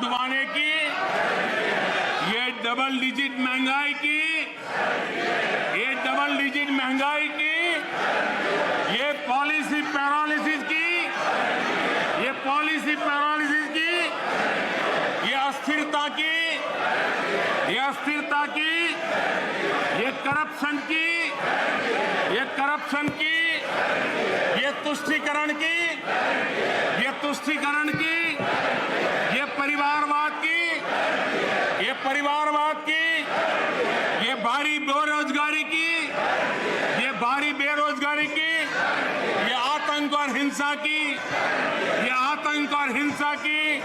उदवाने की, ये double digit महंगाई की, ये डबल डिजिट महंगाई की, ये पॉलिसी पैरालिसिस की, ये पॉलिसी पैरालिसिस की, ये अस्थिरता की, ये अस्थिरता की, ये करप्शन की, ये करप्शन की, ये तुष्टीकरण की, ये तुष्टीकरण की, ये परिवारवाद की, ये परिवारवाद की, ये भारी बेरोजगारी की, ये भारी बेरोजगारी की, ये आतंक और हिंसा की, ये आतंक और हिंसा की,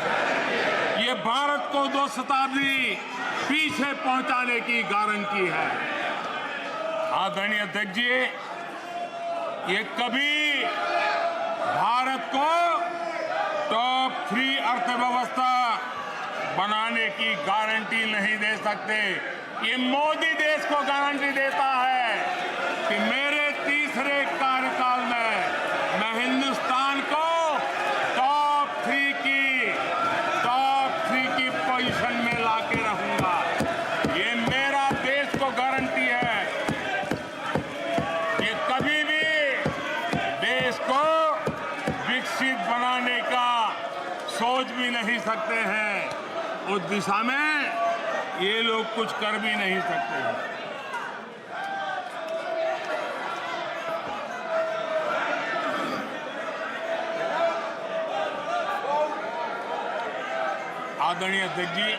ये भारत को 2 शताब्दी पीछे पहुंचाने की गारंटी है। आदरणीय अध्यक्ष जी, ये कभी भारत को टॉप 3 अर्थव्यवस्था बनाने की गारंटी नहीं दे सकते। ये मोदी देश को गारंटी देता है कि मेरे तीसरे कार्यकाल में मैं हिंदुस्तान को टॉप 3 की पोजीशन में लाके रहूंगा। ये मेरा देश को गारंटी है। ये कभी भी देश को विकसित बनाने का सोच भी नहीं सकते हैं। उस दिशा में ये लोग कुछ कर भी नहीं सकते हैं। आदरणीय अध्यक्ष जी,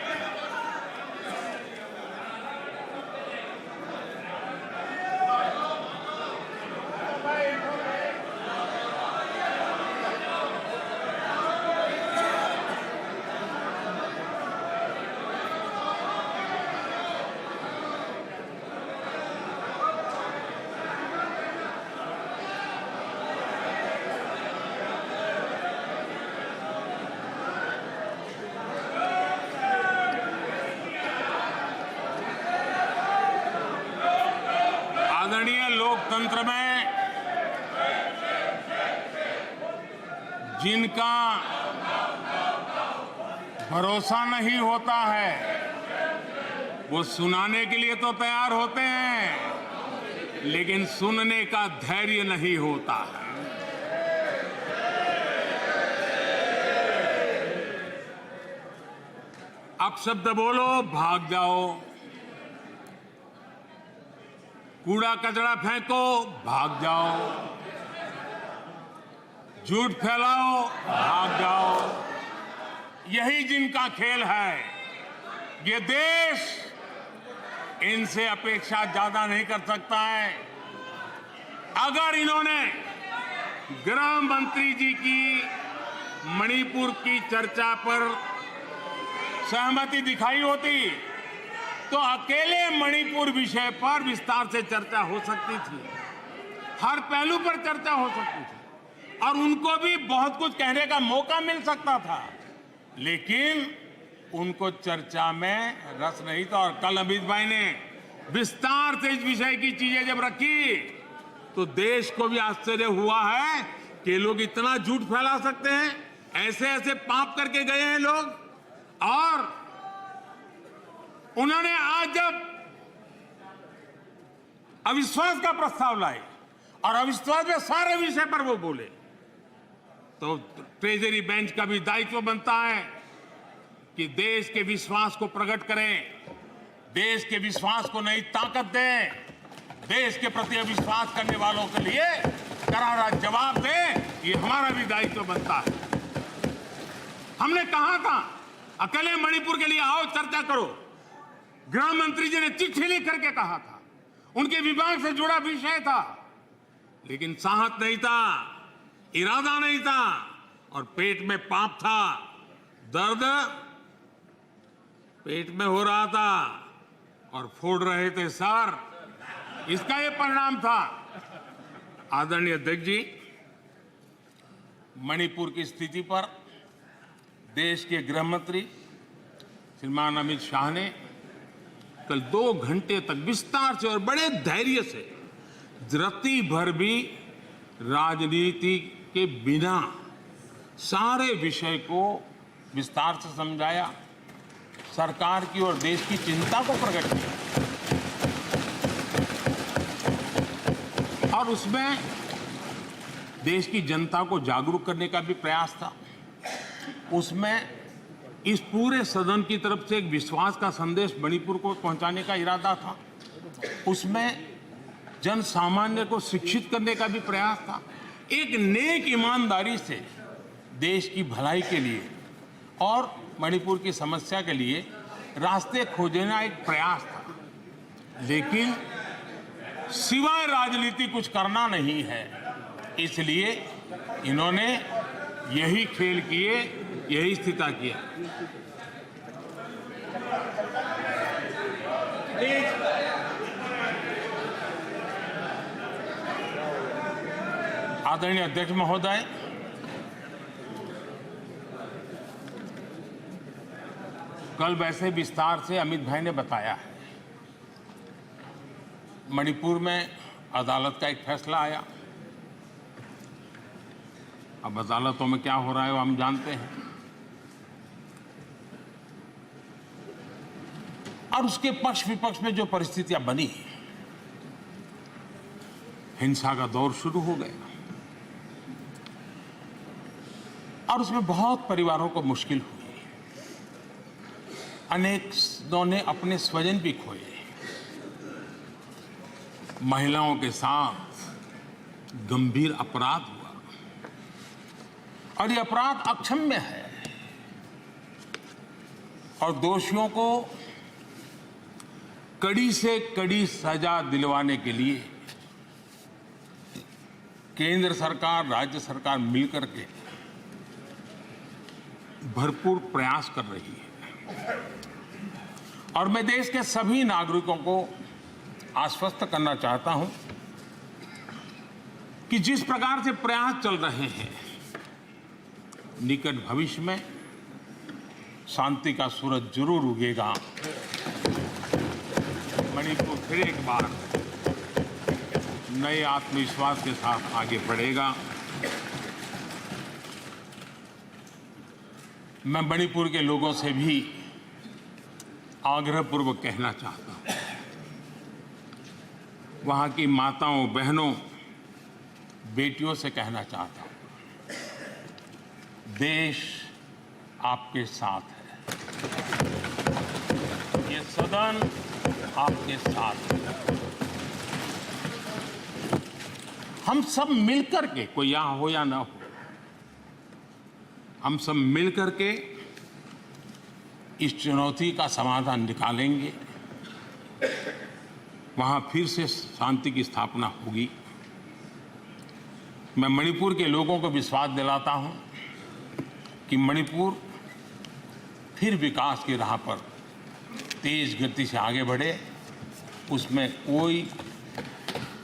आदरणीय लोकतंत्र में जिनका भरोसा नहीं होता है वो सुनाने के लिए तो तैयार होते हैं, लेकिन सुनने का धैर्य नहीं होता है। अपशब्द बोलो, भाग जाओ। कूड़ा कचरा फेंको, भाग जाओ। झूठ फैलाओ, भाग जाओ। यही जिनका खेल है। ये देश इनसे अपेक्षा ज्यादा नहीं कर सकता है। अगर इन्होंने गृह मंत्री जी की मणिपुर की चर्चा पर सहमति दिखाई होती तो अकेले मणिपुर विषय पर विस्तार से चर्चा हो सकती थी, हर पहलू पर चर्चा हो सकती थी और उनको भी बहुत कुछ कहने का मौका मिल सकता था, लेकिन उनको चर्चा में रस नहीं था। और कल अमित भाई ने विस्तार से इस विषय की चीजें जब रखी तो देश को भी आश्चर्य हुआ है कि लोग इतना झूठ फैला सकते हैं। ऐसे ऐसे पाप करके गए हैं लोग। और उन्होंने आज जब अविश्वास का प्रस्ताव लाए और अविश्वास में सारे विषय पर वो बोले तो ट्रेजरी बेंच का भी दायित्व बनता है कि देश के विश्वास को प्रकट करें, देश के विश्वास को नई ताकत दें, देश के प्रति अविश्वास करने वालों के लिए करारा जवाब दें। ये हमारा भी दायित्व बनता है। हमने कहा था अकेले मणिपुर के लिए आओ, चर्चा करो। गृह मंत्री जी ने चिट्ठी लिख करके कहा था, उनके विभाग से जुड़ा विषय था, लेकिन साहस नहीं था, इरादा नहीं था और पेट में पाप था, दर्द पेट में हो रहा था और फोड़ रहे थे सर। इसका ये परिणाम था। आदरणीय अध्यक्ष जी, मणिपुर की स्थिति पर देश के गृह मंत्री श्रीमान अमित शाह ने कल 2 घंटे तक विस्तार से और बड़े धैर्य से रत्ती भर भी राजनीति के बिना सारे विषय को विस्तार से समझाया। सरकार की और देश की चिंता को प्रकट किया और उसमें देश की जनता को जागरूक करने का भी प्रयास था। उसमें इस पूरे सदन की तरफ से एक विश्वास का संदेश मणिपुर को पहुंचाने का इरादा था। उसमें जन सामान्य को शिक्षित करने का भी प्रयास था। एक नेक ईमानदारी से देश की भलाई के लिए और मणिपुर की समस्या के लिए रास्ते खोजना एक प्रयास था। लेकिन सिवाय राजनीति कुछ करना नहीं है, इसलिए इन्होंने यही खेल किए, यही स्थिति किया। आदरणीय अध्यक्ष महोदय, कल वैसे विस्तार से अमित भाई ने बताया है। मणिपुर में अदालत का एक फैसला आया। अब अदालतों में क्या हो रहा है वो हम जानते हैं। और उसके पक्ष विपक्ष में जो परिस्थितियां बनी, हिंसा का दौर शुरू हो गया और उसमें बहुत परिवारों को मुश्किल हुई। अनेकों ने अपने स्वजन भी खोए। महिलाओं के साथ गंभीर अपराध हुआ और ये अपराध अक्षम्य है और दोषियों को कड़ी से कड़ी सजा दिलवाने के लिए केंद्र सरकार, राज्य सरकार मिलकर के भरपूर प्रयास कर रही है। और मैं देश के सभी नागरिकों को आश्वस्त करना चाहता हूं कि जिस प्रकार से प्रयास चल रहे हैं, निकट भविष्य में शांति का सूरज जरूर उगेगा। मणिपुर फिर एक बार नए आत्मविश्वास के साथ आगे बढ़ेगा। मैं मणिपुर के लोगों से भी आग्रहपूर्वक कहना चाहता हूं, वहां की माताओं, बहनों, बेटियों से कहना चाहता हूं, देश आपके साथ है। ये सदन आपके साथ है। हम सब मिलकर के, कोई यहां हो या ना हो, हम सब मिलकर के इस चुनौती का समाधान निकालेंगे। वहां फिर से शांति की स्थापना होगी। मैं मणिपुर के लोगों को विश्वास दिलाता हूं कि मणिपुर फिर विकास की राह पर तेज गति से आगे बढ़े। उसमें कोई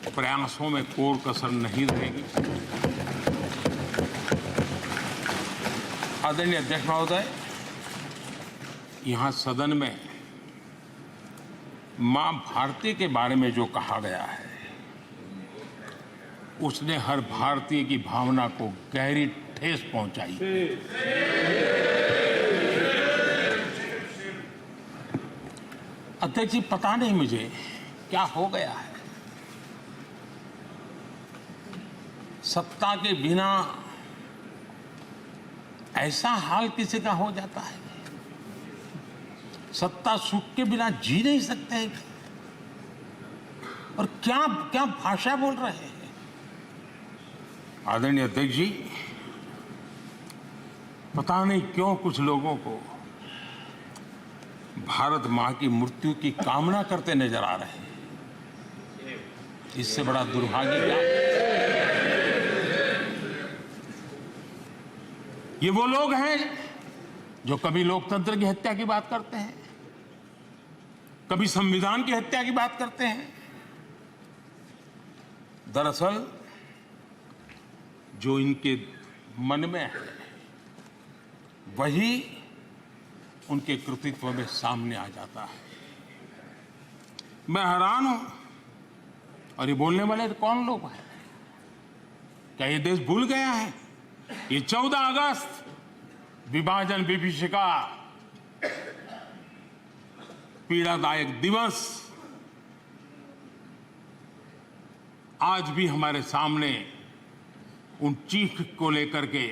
प्रयासों में कोई कसर नहीं रहेगी। आदरणीय अध्यक्ष महोदय, यहाँ सदन में मां भारती के बारे में जो कहा गया है, उसने हर भारतीय की भावना को गहरी ठेस पहुंचाई। अध्यक्ष जी, पता नहीं मुझे क्या हो गया है। सत्ता के बिना ऐसा हाल किसी का हो जाता है। सत्ता सुख के बिना जी नहीं सकते हैं। और क्या क्या भाषा बोल रहे हैं। आदरणीय अध्यक्ष जी, पता नहीं क्यों कुछ लोगों को भारत मां की मृत्यु की कामना करते नजर आ रहे हैं। इससे बड़ा दुर्भाग्य क्या। ये वो लोग हैं जो कभी लोकतंत्र की हत्या की बात करते हैं, कभी संविधान की हत्या की बात करते हैं। दरअसल जो इनके मन में है वही उनके कृतित्व में सामने आ जाता है। मैं हैरान हूं। और ये बोलने वाले कौन लोग हैं? क्या ये देश भूल गया है? ये 14 अगस्त विभाजन विभीषिका पीड़ादायक दिवस आज भी हमारे सामने उन चीख को लेकर के,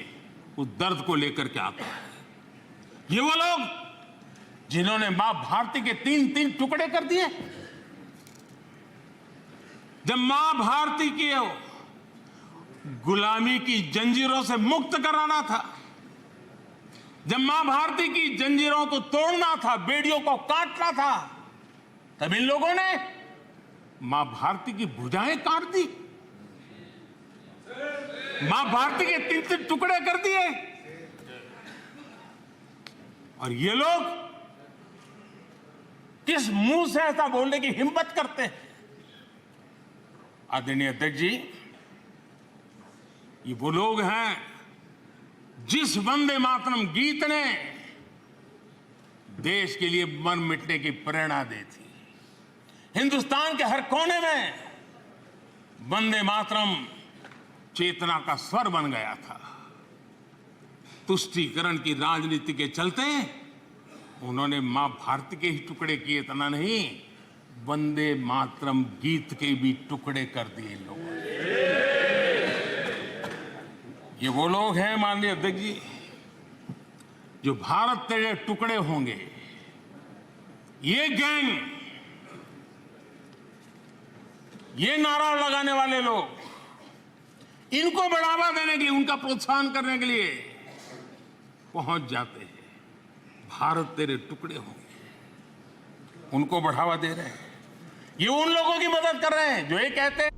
उस दर्द को लेकर के आता है। ये वो लोग जिन्होंने मां भारती के 3-3 टुकड़े कर दिए। जब मां भारती की गुलामी की जंजीरों से मुक्त कराना था, जब मां भारती की जंजीरों को तोड़ना था, बेड़ियों को काटना था, तब इन लोगों ने मां भारती की भुजाएं काट दी, मां भारती के 3-3 टुकड़े कर दिए। और ये लोग किस मुंह से ऐसा बोलने की हिम्मत करते हैं? आदरणीय अध्यक्ष जी, ये वो लोग हैं जिस वंदे मातरम गीत ने देश के लिए मर मिटने की प्रेरणा दी थी। हिंदुस्तान के हर कोने में वंदे मातरम चेतना का स्वर बन गया था। तुष्टीकरण की राजनीति के चलते उन्होंने मां भारती के ही टुकड़े किए, इतना नहीं, वंदे मातरम गीत के भी टुकड़े कर दिए इन लोगों ने। ये वो लोग हैं माननीय अध्यक्ष जी, जो भारत तेरे टुकड़े होंगे, ये गैंग, ये नारा लगाने वाले लोग, इनको बढ़ावा देने के लिए, उनका प्रोत्साहन करने के लिए पहुंच जाते हैं। भारत तेरे टुकड़े होंगे, उनको बढ़ावा दे रहे हैं। ये उन लोगों की मदद कर रहे हैं जो ये कहते हैं